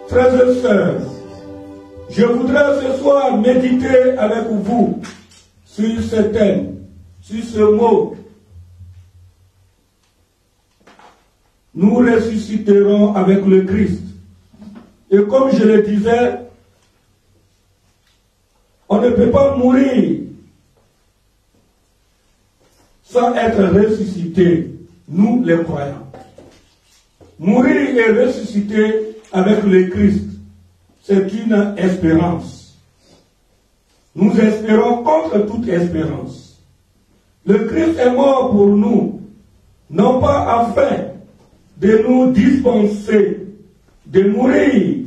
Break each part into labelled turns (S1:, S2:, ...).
S1: Frères et sœurs, je voudrais ce soir méditer avec vous sur ce thème, sur ce mot. Nous ressusciterons avec le Christ. Et comme je le disais, on ne peut pas mourir sans être ressuscité, nous les croyants. Mourir et ressusciter avec le Christ, c'est une espérance. Nous espérons contre toute espérance. Le Christ est mort pour nous, non pas afin de nous dispenser de mourir,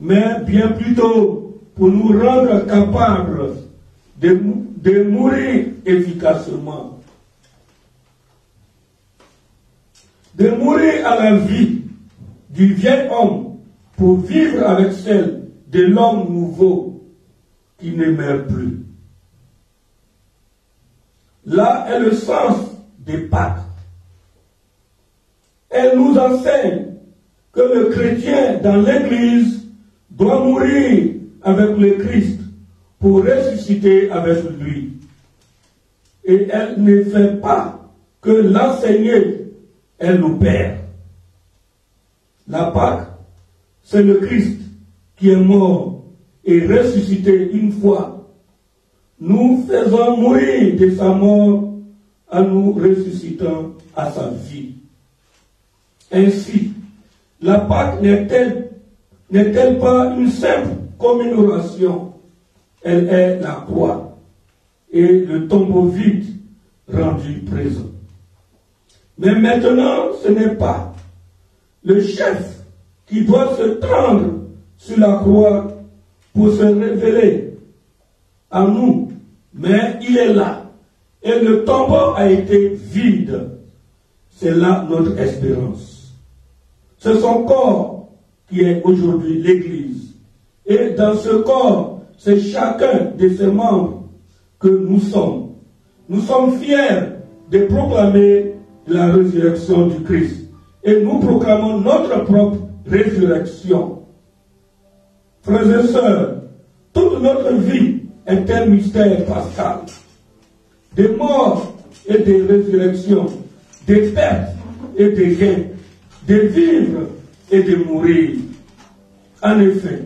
S1: mais bien plutôt pour nous rendre capables de mourir efficacement. De mourir à la vie du vieil homme pour vivre avec celle de l'homme nouveau qui ne meurt plus. Là est le sens des Pâques. Elle nous enseigne que le chrétien dans l'Église doit mourir avec le Christ pour ressusciter avec lui. Et elle ne fait pas que l'enseigner, elle nous perd. La Pâque, c'est le Christ qui est mort et ressuscité une fois. Nous faisons mourir de sa mort en nous ressuscitant à sa vie. Ainsi, la Pâque n'est-elle pas une simple commémoration? Elle est la croix et le tombeau vide rendu présent. Mais maintenant, ce n'est pas le chef qui doit se tendre sur la croix pour se révéler à nous, mais il est là. Et le tombeau a été vide. C'est là notre espérance. C'est son corps qui est aujourd'hui l'Église. Et dans ce corps, c'est chacun de ses membres que nous sommes. Nous sommes fiers de proclamer la résurrection du Christ. Et nous proclamons notre propre résurrection. Frères et sœurs, toute notre vie est un mystère pascal. Des morts et des résurrections, des pertes et des gains, de vivre et de mourir. En effet,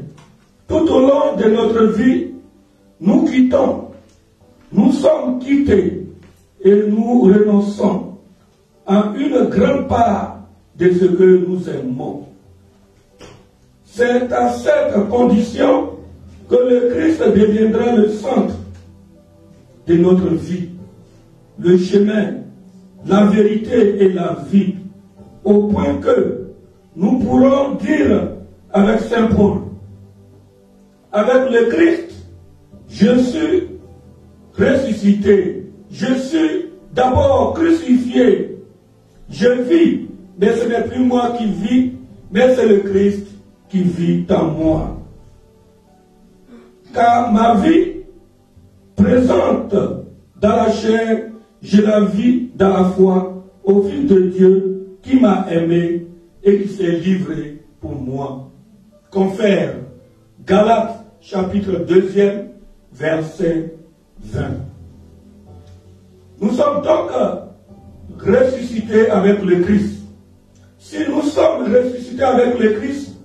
S1: tout au long de notre vie, nous quittons, nous sommes quittés et nous renonçons à une grande part de ce que nous aimons. C'est à cette condition que le Christ deviendra le centre de notre vie, le chemin, la vérité et la vie, au point que nous pourrons dire avec Saint Paul, avec le Christ, je suis ressuscité, je suis d'abord crucifié, je vis, mais ce n'est plus moi qui vis, mais c'est le Christ qui vit en moi. Car ma vie présente dans la chair, je la vis dans la foi au Fils de Dieu qui m'a aimé et qui s'est livré pour moi. Confère Galates chapitre 2, verset 20. Nous sommes donc ressuscités avec le Christ. Si nous sommes ressuscités avec le Christ,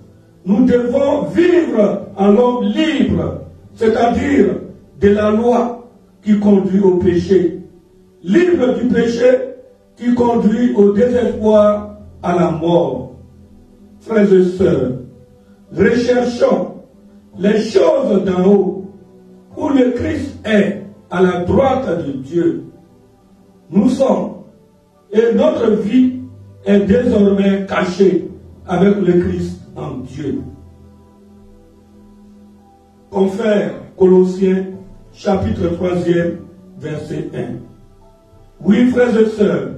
S1: nous devons vivre en l'homme libre, c'est-à-dire de la loi qui conduit au péché, libre du péché qui conduit au désespoir, à la mort. Frères et sœurs, recherchons les choses d'en haut, où le Christ est à la droite de Dieu. Nous sommes, et notre vie est désormais cachée avec le Christ en Dieu. Confère Colossiens chapitre 3, verset 1. Oui, frères et sœurs,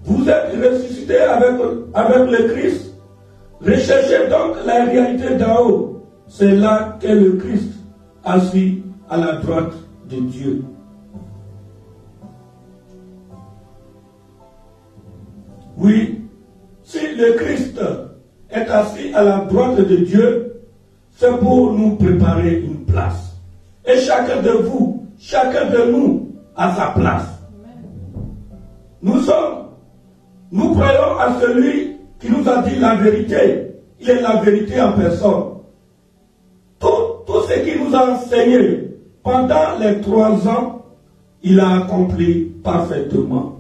S1: vous êtes ressuscités avec le Christ. Recherchez donc la réalité d'en haut. C'est là qu'est le Christ, assis à la droite de Dieu. Oui, si le Christ est assis à la droite de Dieu, c'est pour nous préparer une place. Et chacun de vous, chacun de nous a sa place. Nous croyons à celui qui nous a dit la vérité. Il est la vérité en personne. Tout ce qu'il nous a enseigné pendant les 3 ans, il a accompli parfaitement.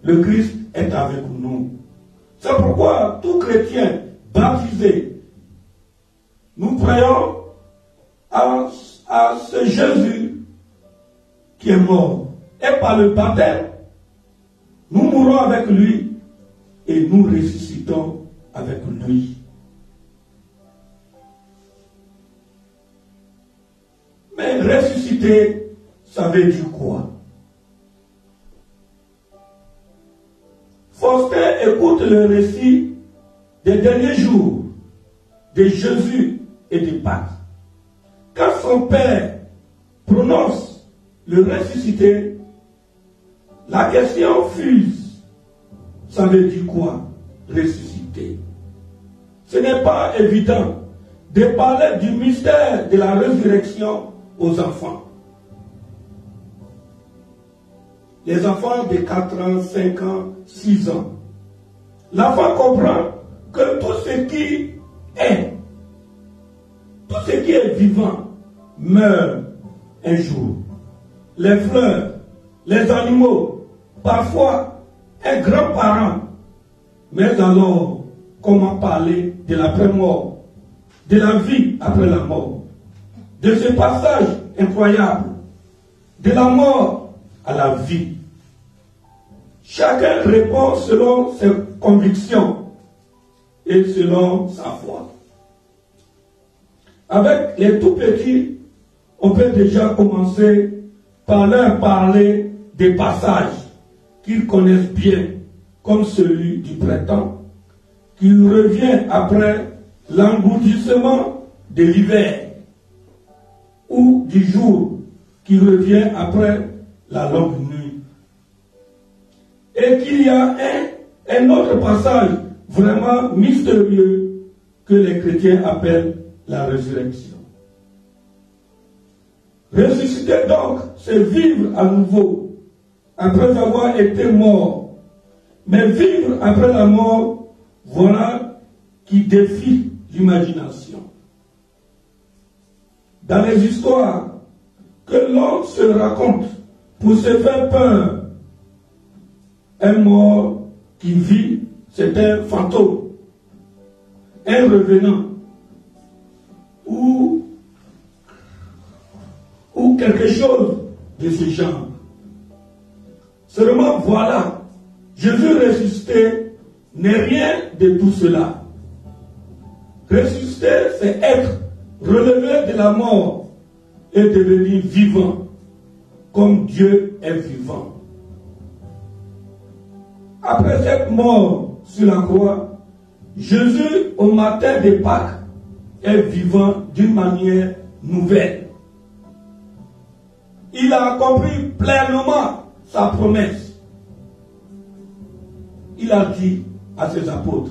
S1: Le Christ est avec nous. C'est pourquoi tout chrétien baptisé, nous croyons à ce Jésus qui est mort. Et par le baptême, nous mourons avec lui et nous ressuscitons avec lui. Mais ressusciter, ça veut dire quoi? Faustin écoute le récit des derniers jours de Jésus et de Pâques. Quand son père prononce le ressuscité, la question fuse. Ça veut dire quoi? Ressusciter. Ce n'est pas évident de parler du mystère de la résurrection aux enfants. Les enfants de 4 ans, 5 ans, 6 ans. L'enfant comprend que tout ce qui est vivant, meurt un jour. Les fleurs, les animaux, parfois un grand-parent. Mais alors, comment parler de l'après-mort, de la vie après la mort, de ce passage incroyable, de la mort à la vie? Chacun répond selon ses convictions et selon sa foi. Avec les tout petits, on peut déjà commencer par leur parler des passages qu'ils connaissent bien, comme celui du printemps, qui revient après l'engloutissement de l'hiver, ou du jour qui revient après la longue nuit. Et qu'il y a un autre passage vraiment mystérieux que les chrétiens appellent la résurrection. Ressusciter donc, c'est vivre à nouveau, après avoir été mort. Mais vivre après la mort, voilà qui défie l'imagination. Dans les histoires que l'homme se raconte pour se faire peur, un mort qui vit, c'est un fantôme, un revenant, ou quelque chose de ce genre. Seulement voilà, Jésus ressuscité n'est rien de tout cela. Ressuscité, c'est être relevé de la mort et devenir vivant, comme Dieu est vivant. Après cette mort sur la croix, Jésus, au matin de Pâques, est vivant d'une manière nouvelle. Il a accompli pleinement sa promesse. Il a dit à ses apôtres,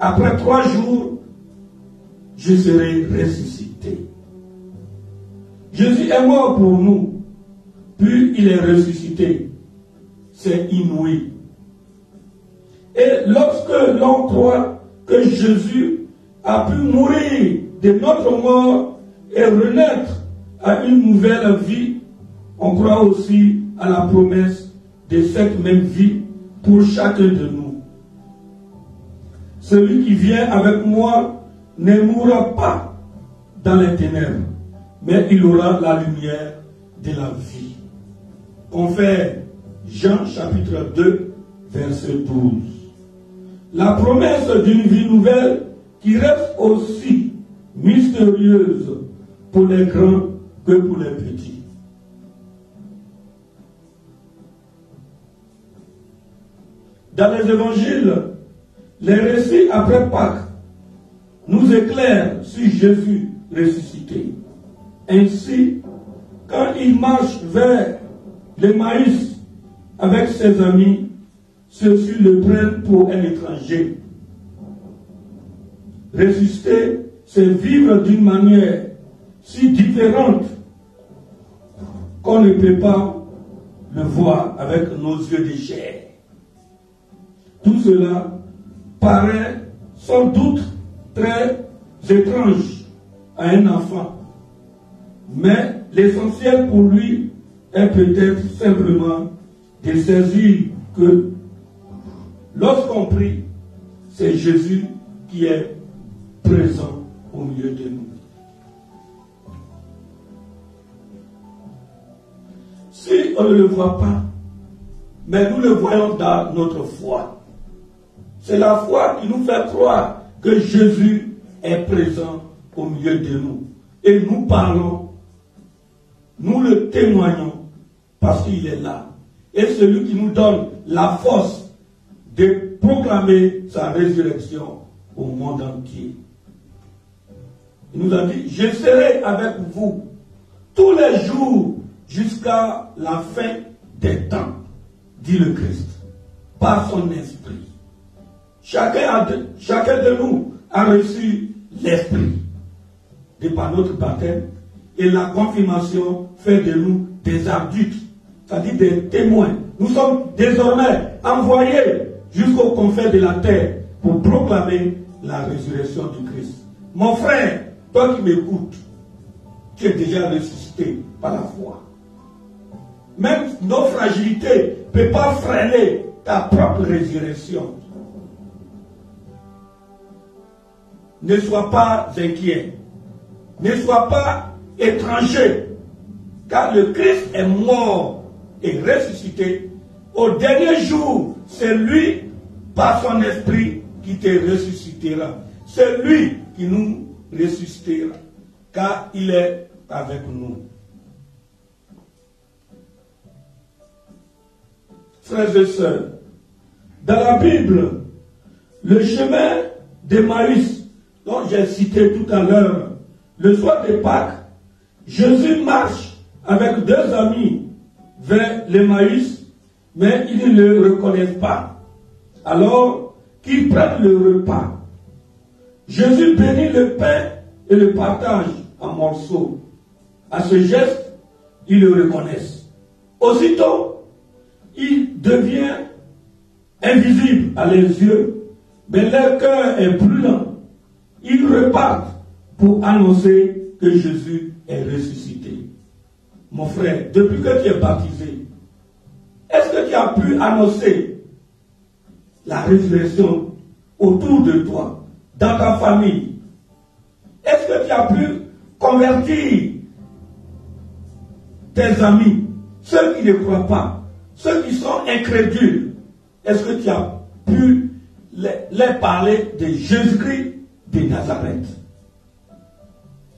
S1: après 3 jours, je serai ressuscité. Jésus est mort pour nous, puis il est ressuscité. C'est inouï. Et lorsque l'on croit que Jésus a pu mourir de notre mort et renaître à une nouvelle vie, on croit aussi à la promesse de cette même vie pour chacun de nous. Celui qui vient avec moi ne mourra pas dans les ténèbres, mais il aura la lumière de la vie. Confère Jean chapitre 2, verset 12. La promesse d'une vie nouvelle qui reste aussi mystérieuse pour les grands que pour les petits. Dans les évangiles, les récits après Pâques nous éclairent sur Jésus ressuscité. Ainsi, quand il marche vers l'Emmaüs, avec ses amis, ceux-ci le prennent pour un étranger. Ressusciter, c'est vivre d'une manière si différente qu'on ne peut pas le voir avec nos yeux de chair. Tout cela paraît sans doute très étrange à un enfant, mais l'essentiel pour lui est peut-être simplement de saisir que lorsqu'on prie, c'est Jésus qui est présent au milieu de nous. Si on ne le voit pas, mais nous le voyons dans notre foi, c'est la foi qui nous fait croire que Jésus est présent au milieu de nous. Et nous parlons, nous le témoignons parce qu'il est là. Et celui qui nous donne la force de proclamer sa résurrection au monde entier. Il nous a dit, je serai avec vous tous les jours jusqu'à la fin des temps, dit le Christ, par son esprit. Chacun de nous a reçu l'esprit de par notre baptême, et la confirmation fait de nous des adultes, c'est-à-dire des témoins. Nous sommes désormais envoyés jusqu'aux confins de la terre pour proclamer la résurrection du Christ. Mon frère, toi qui m'écoutes, tu es déjà ressuscité par la foi. Même nos fragilités ne peuvent pas freiner ta propre résurrection. Ne sois pas inquiet. Ne sois pas étranger. Car le Christ est mort et ressuscité. Au dernier jour, c'est lui, par son esprit, qui te ressuscitera. C'est lui qui nous ressuscitera. Car il est avec nous. Frères et sœurs, dans la Bible, le chemin d'Emmaüs, dont j'ai cité tout à l'heure, le soir de Pâques, Jésus marche avec deux amis vers l'Emmaüs, mais ils ne le reconnaissent pas. Alors qu'ils prennent le repas, Jésus bénit le pain et le partage en morceaux. À ce geste, ils le reconnaissent. Aussitôt, il devient invisible à leurs yeux, mais leur cœur est brûlant. Ils repartent pour annoncer que Jésus est ressuscité. Mon frère, depuis que tu es baptisé, est-ce que tu as pu annoncer la résurrection autour de toi, dans ta famille? Est-ce que tu as pu convertir tes amis, ceux qui ne croient pas, ceux qui sont incrédules? Est-ce que tu as pu leur parler de Jésus-Christ de Nazareth?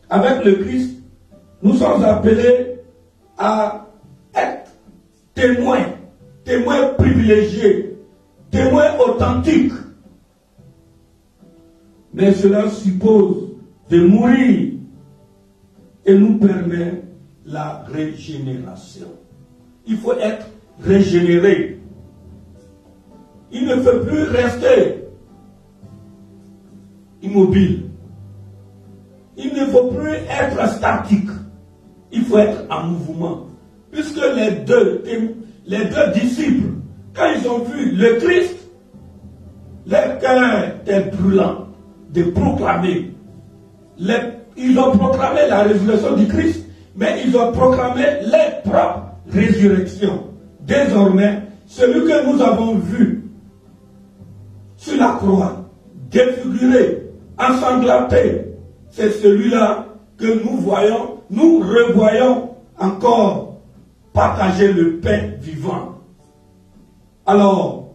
S1: Avec le Christ, nous sommes appelés à être témoins, témoins privilégiés, témoins authentiques. Mais cela suppose de mourir et nous permet la régénération. Il faut être régénéré. Il ne faut plus rester immobile. Il ne faut plus être statique. Il faut être en mouvement. Puisque les deux disciples, quand ils ont vu le Christ, leur cœur était brûlant de proclamer. Ils ont proclamé la résurrection du Christ, mais ils ont proclamé leur propre résurrection. Désormais, celui que nous avons vu sur la croix, défiguré, ensanglanté, c'est celui-là que nous voyons, nous revoyons encore partager le pain vivant. Alors,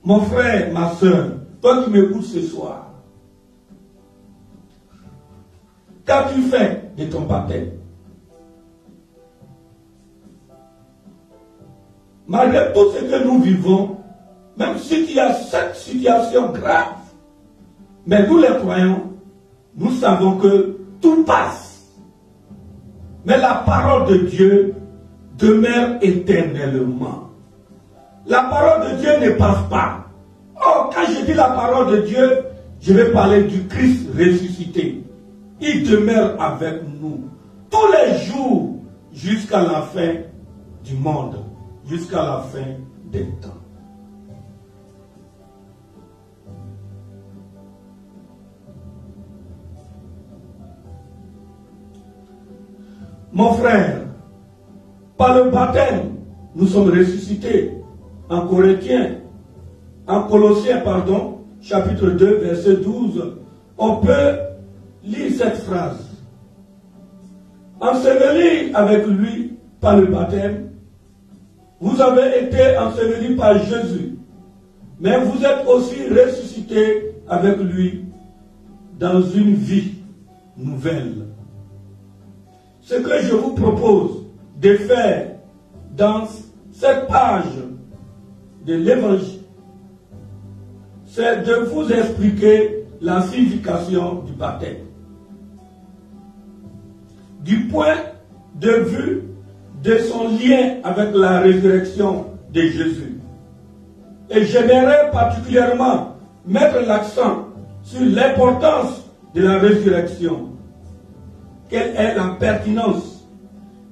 S1: mon frère, ma soeur, toi qui m'écoutes ce soir, qu'as-tu fait de ton baptême? Malgré tout ce que nous vivons, même si il y a cette situation grave, mais nous les croyants, nous savons que tout passe. Mais la parole de Dieu demeure éternellement. La parole de Dieu ne passe pas. Or, quand je dis la parole de Dieu, je vais parler du Christ ressuscité. Il demeure avec nous tous les jours jusqu'à la fin du monde, jusqu'à la fin des temps. Mon frère, par le baptême, nous sommes ressuscités. En Colossiens, chapitre 2, verset 12, on peut lire cette phrase. Ensevelis avec lui par le baptême, vous avez été ensevelis par Jésus, mais vous êtes aussi ressuscités avec lui dans une vie nouvelle. Ce que je vous propose de faire dans cette page de l'Évangile, c'est de vous expliquer la signification du baptême. Du point de vue de son lien avec la résurrection de Jésus. Et j'aimerais particulièrement mettre l'accent sur l'importance de la résurrection. Quelle est la pertinence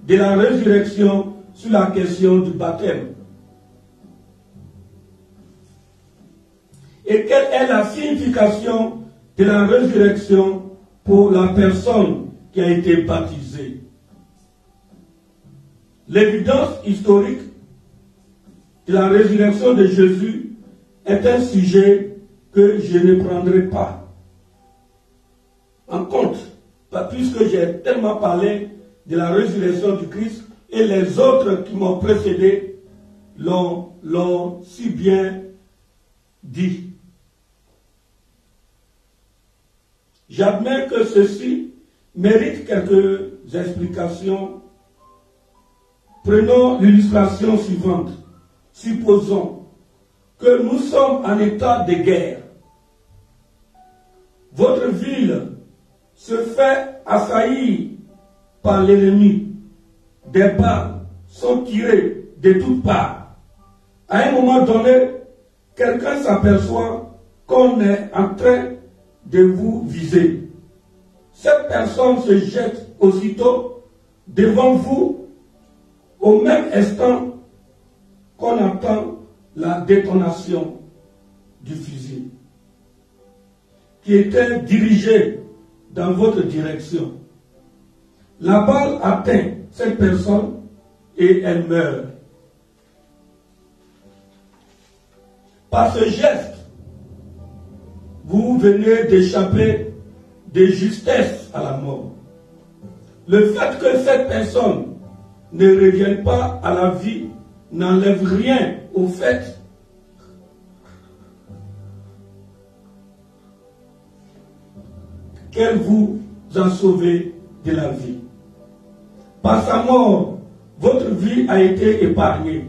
S1: de la résurrection sur la question du baptême? Et quelle est la signification de la résurrection pour la personne qui a été baptisée? L'évidence historique de la résurrection de Jésus est un sujet que je ne prendrai pas en compte, puisque j'ai tellement parlé de la résurrection du Christ et les autres qui m'ont précédé l'ont si bien dit. J'admets que ceci mérite quelques explications. Prenons l'illustration suivante. Supposons que nous sommes en état de guerre. Votre ville se fait assaillir par l'ennemi. Des balles sont tirées de toutes parts. À un moment donné, quelqu'un s'aperçoit qu'on est en train de vous viser. Cette personne se jette aussitôt devant vous au même instant qu'on entend la détonation du fusil qui était dirigé dans votre direction. La balle atteint cette personne et elle meurt. Par ce geste, vous venez d'échapper de justesse à la mort. Le fait que cette personne ne revienne pas à la vie n'enlève rien au fait qu'elle vous a sauvé de la vie. Par sa mort, votre vie a été épargnée.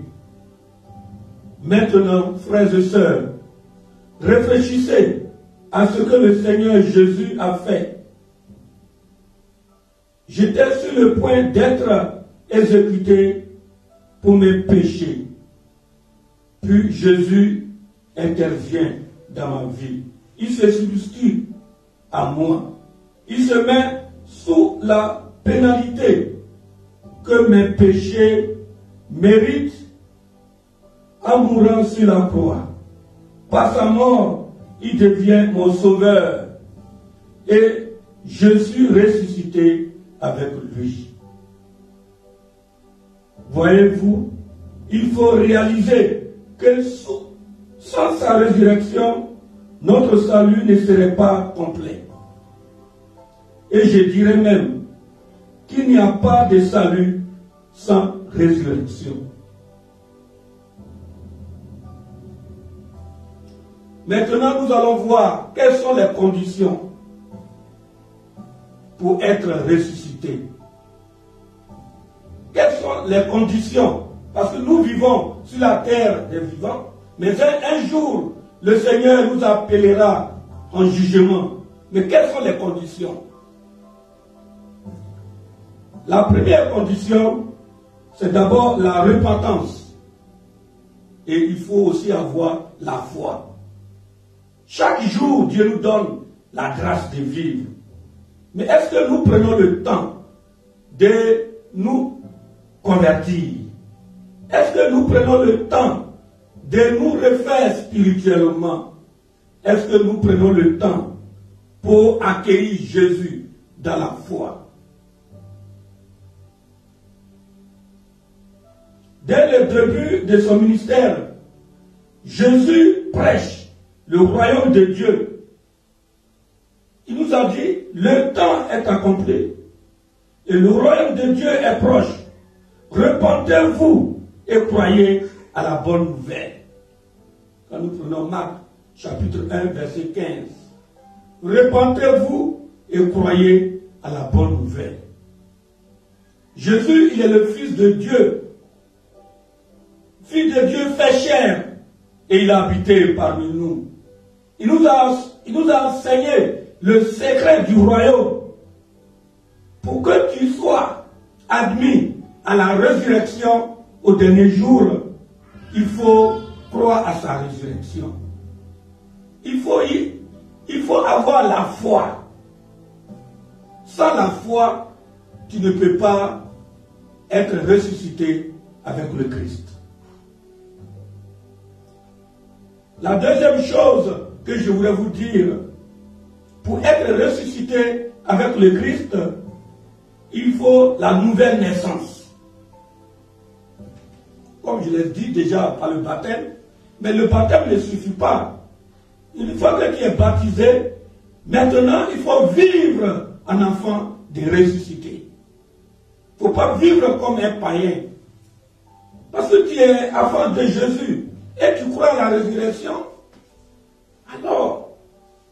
S1: Maintenant, frères et sœurs, réfléchissez à ce que le Seigneur Jésus a fait. J'étais sur le point d'être exécuté pour mes péchés. Puis Jésus intervient dans ma vie. Il se substitue à moi. Il se met sous la pénalité que mes péchés méritent en mourant sur la croix. Par sa mort, il devient mon sauveur. Et je suis ressuscité avec lui. Voyez-vous, il faut réaliser que sans sa résurrection, notre salut ne serait pas complet. Et je dirais même qu'il n'y a pas de salut sans résurrection. Maintenant, nous allons voir quelles sont les conditions pour être ressuscité. Quelles sont les conditions? Parce que nous vivons sur la terre des vivants, mais un jour, le Seigneur nous appellera en jugement. Mais quelles sont les conditions? La première condition, c'est d'abord la repentance. et il faut aussi avoir la foi. Chaque jour, Dieu nous donne la grâce de vivre. Mais est-ce que nous prenons le temps de nous convertir? Est-ce que nous prenons le temps de nous refaire spirituellement? Est-ce que nous prenons le temps pour accueillir Jésus dans la foi? Dès le début de son ministère, Jésus prêche le royaume de Dieu. Il nous a dit, le temps est accompli et le royaume de Dieu est proche. Repentez-vous et croyez à la bonne nouvelle. Quand nous prenons Marc, chapitre 1, verset 15. Repentez-vous et croyez à la bonne nouvelle. Jésus, il est le Fils de Dieu. Fils de Dieu fait chair et il a habité parmi nous. Il nous a enseigné le secret du royaume. Pour que tu sois admis à la résurrection au dernier jour, il faut croire à sa résurrection. Il faut avoir la foi. Sans la foi, tu ne peux pas être ressuscité avec le Christ. La deuxième chose que je voulais vous dire, pour être ressuscité avec le Christ, il faut la nouvelle naissance. Comme je l'ai dit déjà par le baptême, mais le baptême ne suffit pas. Une fois que tu es baptisé, maintenant il faut vivre en enfant de ressuscité. Il ne faut pas vivre comme un païen. Parce que tu es enfant de Jésus et tu crois à la résurrection, alors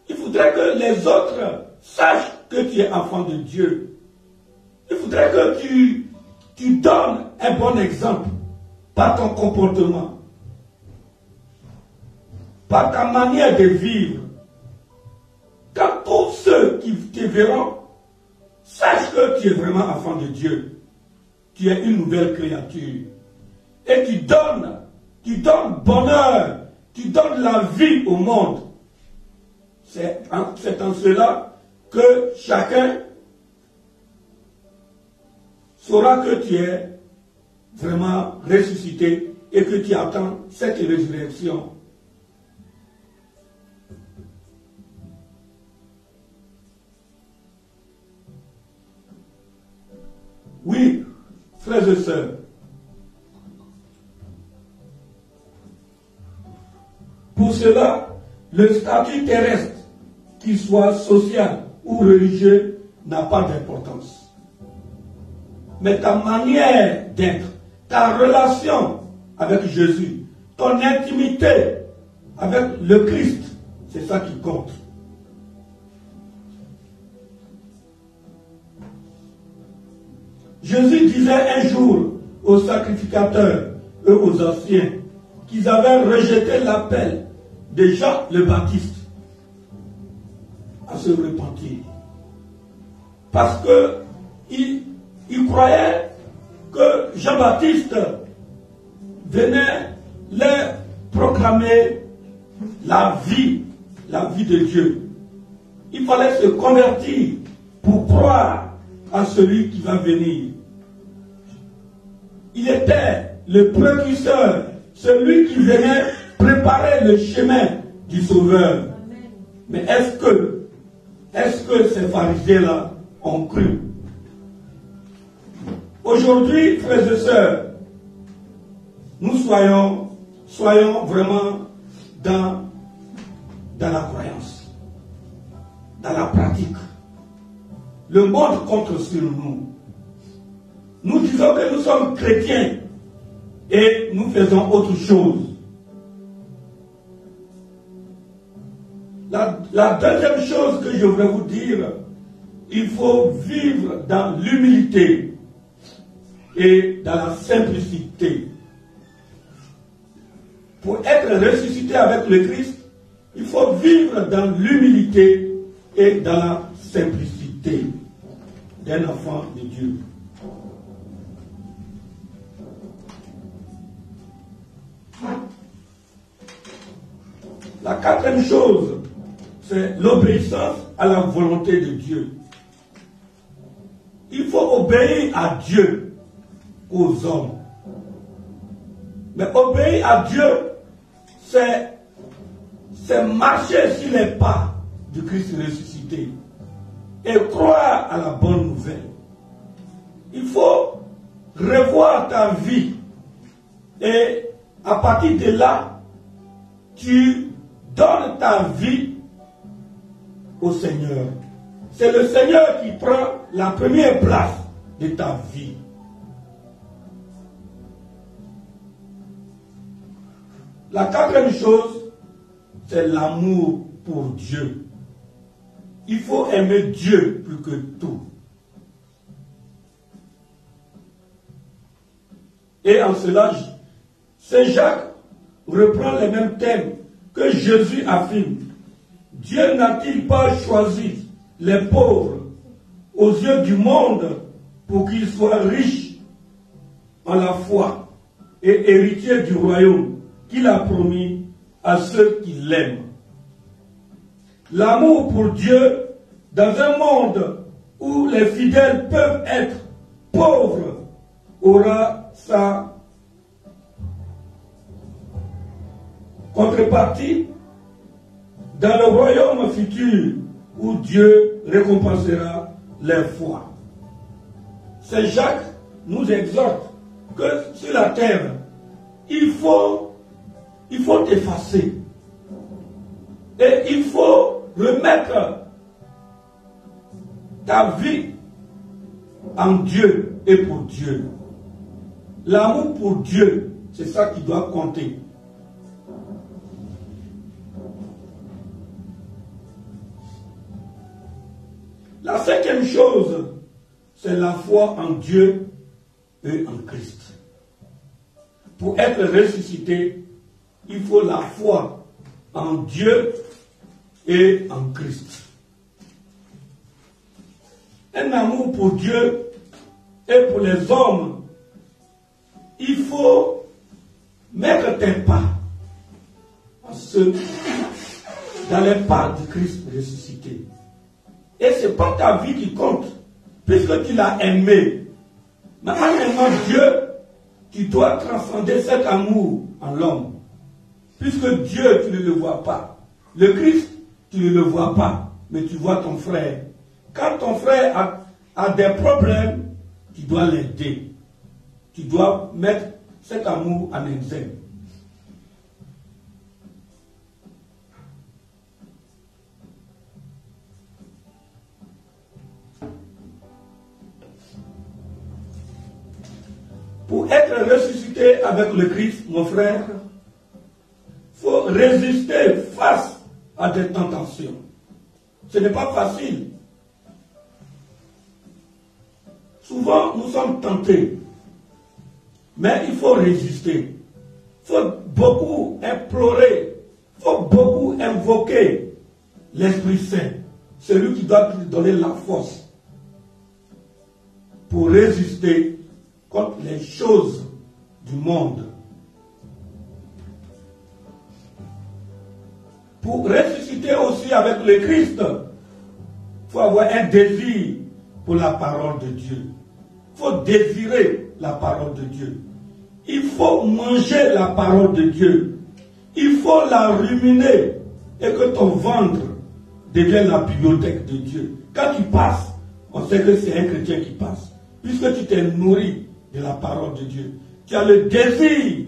S1: il faudrait que les autres sachent que tu es enfant de Dieu. Il faudrait que tu donnes un bon exemple par ton comportement, par ta manière de vivre. Quand tous ceux qui te verront sachent que tu es vraiment enfant de Dieu, tu es une nouvelle créature. Et tu donnes bonheur, tu donnes la vie au monde. C'est en cela que chacun saura que tu es vraiment ressuscité et que tu attends cette résurrection. Oui, frères et sœurs, pour cela, le statut terrestre, qu'il soit social ou religieux, n'a pas d'importance. Mais ta manière d'être, ta relation avec Jésus, ton intimité avec le Christ, c'est ça qui compte. Jésus disait un jour aux sacrificateurs et aux anciens qu'ils avaient rejeté l'appel de Jean le Baptiste à se repentir. Parce qu'ils croyaient que Jean-Baptiste venait leur proclamer la vie de Dieu. Il fallait se convertir pour croire à celui qui va venir. Il était le précurseur, celui qui venait préparer le chemin du Sauveur. Mais est-ce que ces pharisiens-là ont cru? Aujourd'hui, frères et sœurs, nous soyons vraiment dans la croyance, dans la pratique. Le monde compte sur nous. Nous disons que nous sommes chrétiens et nous faisons autre chose. La deuxième chose que je voudrais vous dire, il faut vivre dans l'humilité et dans la simplicité. Pour être ressuscité avec le Christ, il faut vivre dans l'humilité et dans la simplicité d'un enfant de Dieu. La quatrième chose, c'est l'obéissance à la volonté de Dieu. Il faut obéir à Dieu aux hommes. Mais obéir à Dieu, c'est marcher sur les pas du Christ ressuscité et croire à la bonne nouvelle. Il faut revoir ta vie et à partir de là, tu donnes ta vie au Seigneur. C'est le Seigneur qui prend la première place de ta vie. La quatrième chose, c'est l'amour pour Dieu. Il faut aimer Dieu plus que tout. Et en cela, Saint Jacques reprend les mêmes thèmes que Jésus affirme. Dieu n'a-t-il pas choisi les pauvres aux yeux du monde pour qu'ils soient riches en la foi et héritiers du royaume qu'il a promis à ceux qui l'aiment. L'amour pour Dieu dans un monde où les fidèles peuvent être pauvres aura sa contrepartie dans le royaume futur où Dieu récompensera les foi. Saint Jacques nous exhorte que sur la terre, il faut t'effacer. Et il faut remettre ta vie en Dieu et pour Dieu. L'amour pour Dieu, c'est ça qui doit compter. La cinquième chose, c'est la foi en Dieu et en Christ. Pour être ressuscité, il faut la foi en Dieu et en Christ. Un amour pour Dieu et pour les hommes, il faut mettre tes pas dans les pas du Christ ressuscité. Et ce n'est pas ta vie qui compte, puisque tu l'as aimé. Mais en aimant Dieu, tu dois transcender cet amour en l'homme. Puisque Dieu, tu ne le vois pas. Le Christ, tu ne le vois pas, mais tu vois ton frère. Quand ton frère a des problèmes, tu dois l'aider. Tu dois mettre cet amour en exergue. Pour être ressuscité avec le Christ, mon frère, il faut résister face à des tentations. Ce n'est pas facile. Souvent, nous sommes tentés. Mais il faut résister. Il faut beaucoup implorer. Il faut beaucoup invoquer l'Esprit Saint. Celui qui doit nous donner la force pour résister contre les choses du monde. Pour ressusciter aussi avec le Christ, il faut avoir un désir pour la parole de Dieu. Il faut désirer la parole de Dieu. Il faut manger la parole de Dieu. Il faut la ruminer et que ton ventre devienne la bibliothèque de Dieu. Quand tu passes, on sait que c'est un chrétien qui passe. Puisque tu t'es nourri de la parole de Dieu. Tu as le désir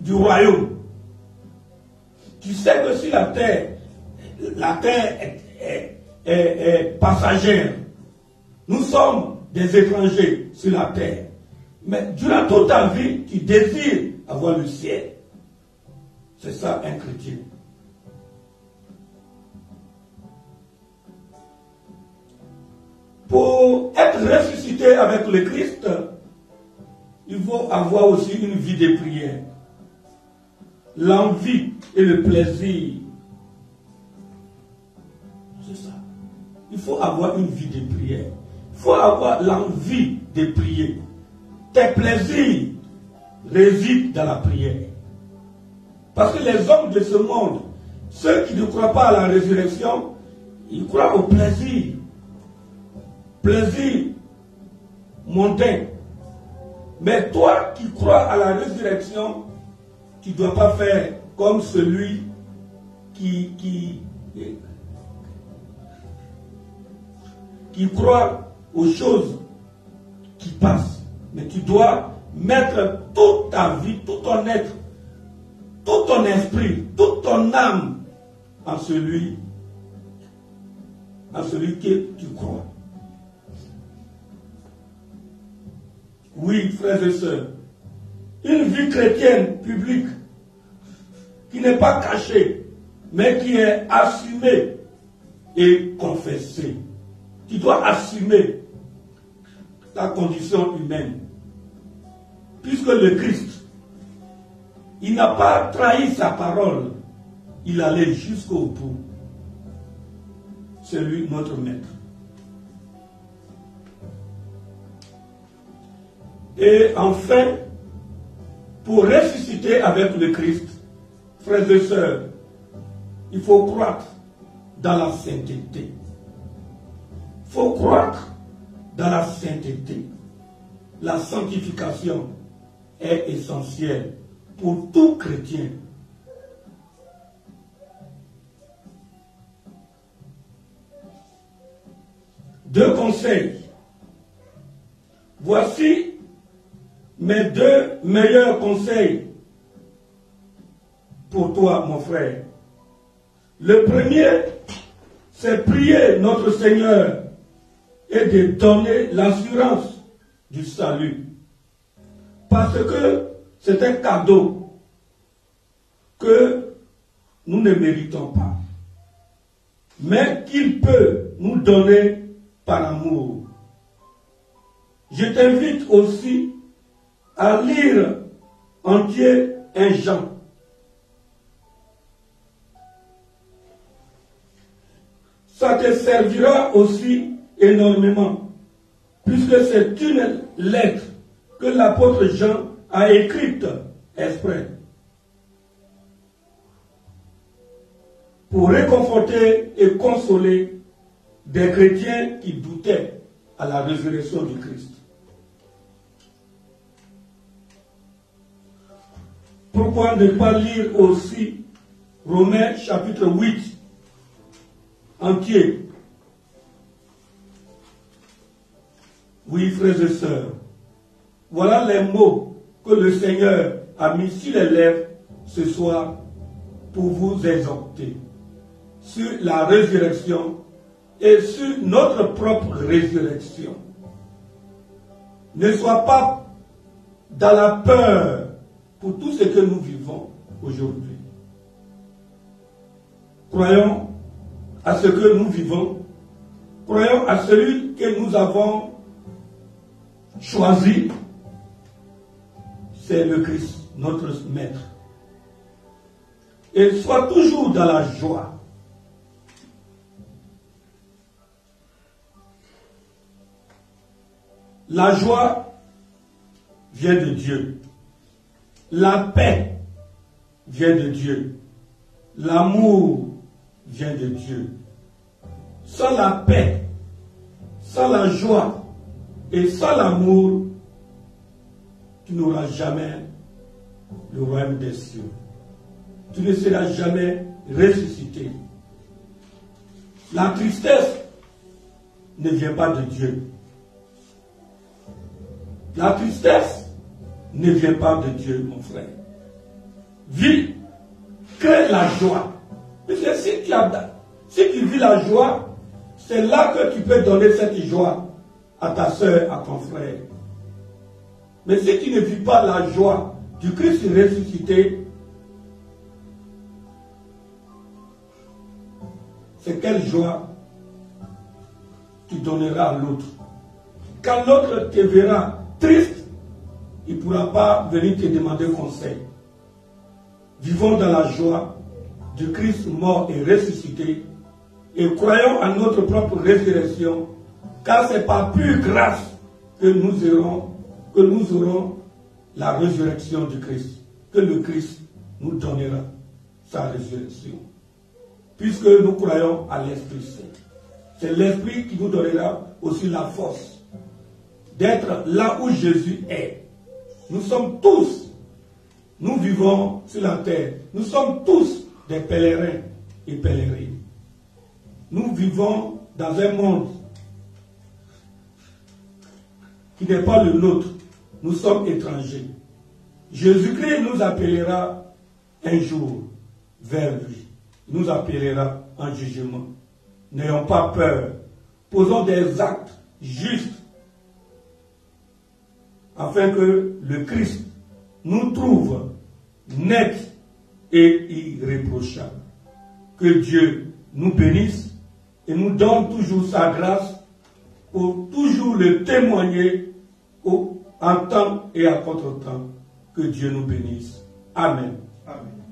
S1: du royaume. Tu sais que sur la terre est passagère. Nous sommes des étrangers sur la terre. Mais durant toute ta vie, tu désires avoir le ciel. C'est ça un chrétien. Pour être ressuscité avec le Christ, il faut avoir aussi une vie de prière. L'envie et le plaisir. C'est ça. Il faut avoir une vie de prière. Il faut avoir l'envie de prier. Tes plaisirs résident dans la prière. Parce que les hommes de ce monde, ceux qui ne croient pas à la résurrection, ils croient au plaisir. Plaisir mondain. Mais toi qui crois à la résurrection, tu ne dois pas faire comme celui qui croit aux choses qui passent. Mais tu dois mettre toute ta vie, tout ton être, tout ton esprit, toute ton âme en celui que tu crois. Oui, frères et sœurs, une vie chrétienne publique qui n'est pas cachée, mais qui est assumée et confessée. Tu dois assumer ta condition humaine. Puisque le Christ, il n'a pas trahi sa parole, il allait jusqu'au bout. C'est lui notre maître. Et enfin, pour ressusciter avec le Christ, frères et sœurs, il faut croître dans la sainteté. Il faut croître dans la sainteté. La sanctification est essentielle pour tout chrétien. Deux conseils. Voici mes deux meilleurs conseils pour toi, mon frère. Le premier, c'est prier notre Seigneur et de donner l'assurance du salut. Parce que c'est un cadeau que nous ne méritons pas, mais qu'il peut nous donner par amour. Je t'invite aussi à lire entier 1 Jean. Ça te servira aussi énormément, puisque c'est une lettre que l'apôtre Jean a écrite exprès pour réconforter et consoler des chrétiens qui doutaient à la résurrection du Christ. Pourquoi ne pas lire aussi Romains chapitre 8 entier? Oui, frères et sœurs, voilà les mots que le Seigneur a mis sur les lèvres ce soir pour vous exhorter sur la résurrection et sur notre propre résurrection. Ne sois pas dans la peur pour tout ce que nous vivons aujourd'hui. Croyons à ce que nous vivons, croyons à celui que nous avons choisi, c'est le Christ, notre maître. Et sois toujours dans la joie. La joie vient de Dieu. La paix vient de Dieu. L'amour vient de Dieu. Sans la paix, sans la joie et sans l'amour, tu n'auras jamais le royaume des cieux. Tu ne seras jamais ressuscité. La tristesse ne vient pas de Dieu. La tristesse ne vient pas de Dieu, mon frère. Vis, crée la joie. Parce que si tu vis la joie, c'est là que tu peux donner cette joie à ta soeur, à ton frère. Mais si tu ne vis pas la joie du Christ ressuscité, c'est quelle joie tu donneras à l'autre? Quand l'autre te verra triste, il ne pourra pas venir te demander conseil. Vivons dans la joie du Christ mort et ressuscité et croyons à notre propre résurrection, car c'est par pure grâce que nous aurons la résurrection du Christ, que le Christ nous donnera sa résurrection. Puisque nous croyons à l'Esprit Saint. C'est l'Esprit qui nous donnera aussi la force d'être là où Jésus est. Nous sommes tous, nous vivons sur la terre, nous sommes tous des pèlerins et pèlerines. Nous vivons dans un monde qui n'est pas le nôtre. Nous sommes étrangers. Jésus-Christ nous appellera un jour vers lui. Il nous appellera en jugement. N'ayons pas peur. Posons des actes justes afin que le Christ nous trouve nets et irréprochables. Que Dieu nous bénisse et nous donne toujours sa grâce pour toujours le témoigner en temps et à contre-temps. Que Dieu nous bénisse. Amen.
S2: Amen.